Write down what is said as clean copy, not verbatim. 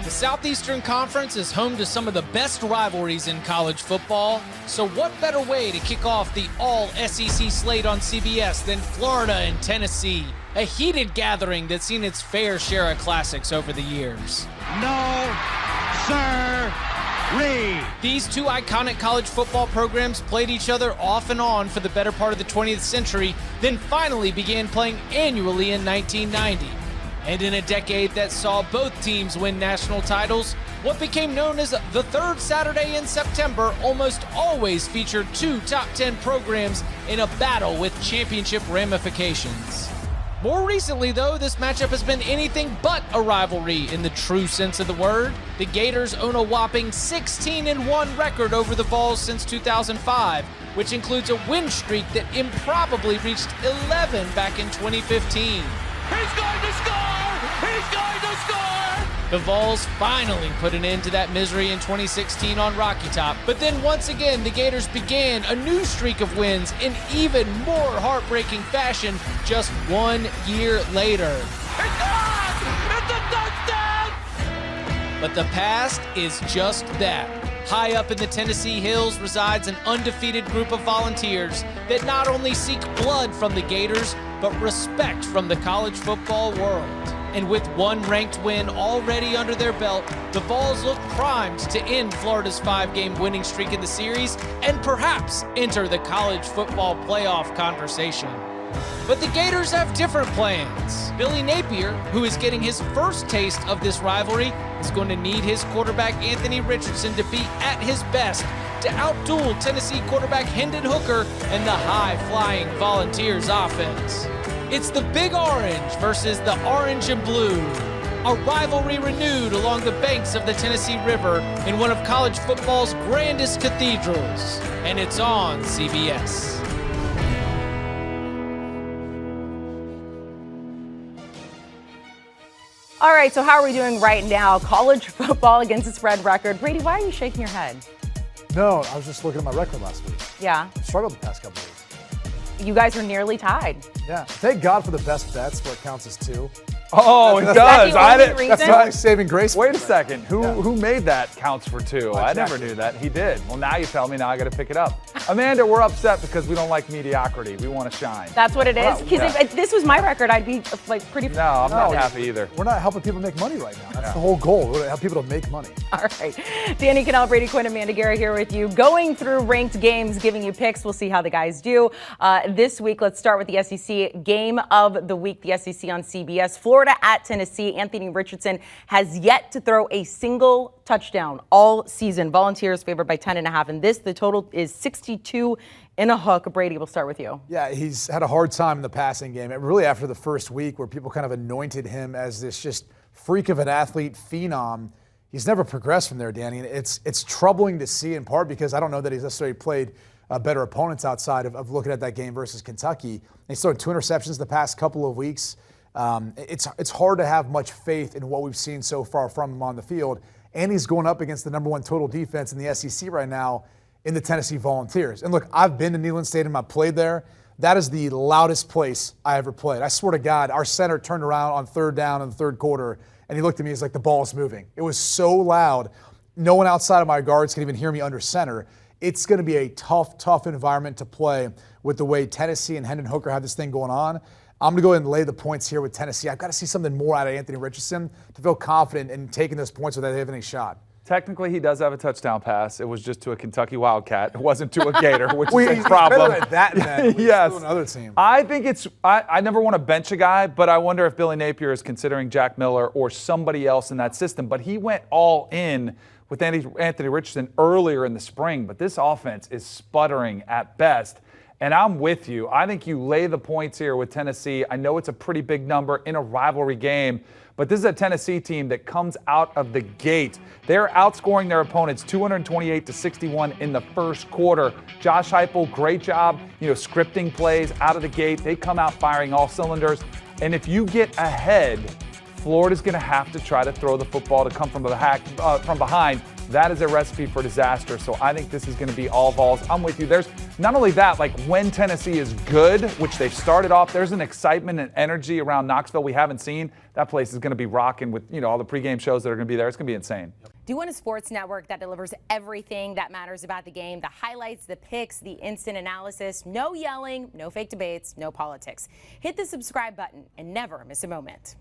The Southeastern Conference is home to some of the best rivalries in college football, so what better way to kick off the all-SEC slate on CBS than Florida and Tennessee, a heated gathering that's seen its fair share of classics over the years. No, sir. These two iconic college football programs played each other off and on for the better part of the 20th century, then finally began playing annually in 1990. And in a decade that saw both teams win national titles, what became known as the third Saturday in September almost always featured two top 10 programs in a battle with championship ramifications. More recently, though, this matchup has been anything but a rivalry in the true sense of the word. The Gators own a whopping 16-1 record over the Vols since 2005, which includes a win streak that improbably reached 11 back in 2015. He's going to score! He's going to score! The Vols finally put an end to that misery in 2016 on Rocky Top, but then once again the Gators began a new streak of wins in even more heartbreaking fashion just 1 year later. It's gone! It's a touchdown! But the past is just that. High up in the Tennessee hills resides an undefeated group of volunteers that not only seek blood from the Gators, but respect from the college football world. And with one ranked win already under their belt, the Vols look primed to end Florida's 5-game winning streak in the series and perhaps enter the college football playoff conversation. But the Gators have different plans. Billy Napier, who is getting his first taste of this rivalry, is going to need his quarterback Anthony Richardson to be at his best to outduel Tennessee quarterback Hendon Hooker and the high-flying Volunteers offense. It's the Big Orange versus the Orange and Blue, a rivalry renewed along the banks of the Tennessee River in one of college football's grandest cathedrals, and it's on CBS. All right, so how are we doing right now? College football against the spread record. Brady, why are you shaking your head? No, I was just looking at my record last week. Yeah. I struggled the past couple of weeks. You guys are nearly tied. Yeah. Thank God for the best bets where it counts as two. Oh, it does. That's the only saving grace. Wait a second. Who made that counts for two? I never knew that. He did. Well, now you tell me. Now I got to pick it up. Amanda, we're upset because we don't like mediocrity. We want to shine. That's what it is. Because if this was my record, I'd be like pretty. No, I'm not happy either. We're not helping people make money right now. That's the whole goal. We're to help people to make money. All right. Danny Kanell, Brady, Quinn, Amanda Guerra here with you, going through ranked games, giving you picks. We'll see how the guys do. This week, let's start with the SEC game of the week, the SEC on CBS. Florida at Tennessee. Anthony Richardson has yet to throw a single touchdown all season. Volunteers favored by 10.5. And the total is 62 in a hook. Brady, we'll start with you. Yeah, he's had a hard time in the passing game. Really after the first week where people kind of anointed him as this just freak of an athlete, phenom, he's never progressed from there, Danny. And it's troubling to see in part because I don't know that he's necessarily played better opponents outside of looking at that game versus Kentucky. He's thrown 2 interceptions the past couple of weeks. It's hard to have much faith in what we've seen so far from him on the field. And he's going up against the #1 total defense in the SEC right now in the Tennessee Volunteers. And look, I've been to Neyland Stadium. I've played there. That is the loudest place I ever played. I swear to God, our center turned around on third down in the third quarter, and he looked at me. He's like, the ball's moving. It was so loud. No one outside of my guards can even hear me under center. It's going to be a tough environment to play with the way Tennessee and Hendon Hooker have this thing going on. I'm going to go ahead and lay the points here with Tennessee. I've got to see something more out of Anthony Richardson to feel confident in taking those points without having any shot. Technically, he does have a touchdown pass. It was just to a Kentucky Wildcat. It wasn't to a Gator, which is a problem. Better at that than yes. to another team. I think I never want to bench a guy, but I wonder if Billy Napier is considering Jack Miller or somebody else in that system. But he went all in with Anthony Richardson earlier in the spring. But this offense is sputtering at best. And I'm with you. I think you lay the points here with Tennessee. I know it's a pretty big number in a rivalry game, but this is a Tennessee team that comes out of the gate. They're outscoring their opponents 228-61 in the first quarter. Josh Heupel, great job, scripting plays out of the gate. They come out firing all cylinders. And if you get ahead, Florida's going to have to try to throw the football to come from behind. That is a recipe for disaster. So I think this is going to be all Vols. I'm with you. There's not only that, like when Tennessee is good, which they've started off, there's an excitement and energy around Knoxville we haven't seen. That place is going to be rocking with, all the pregame shows that are going to be there. It's going to be insane. Do you want a sports network that delivers everything that matters about the game? The highlights, the picks, the instant analysis, no yelling, no fake debates, no politics. Hit the subscribe button and never miss a moment.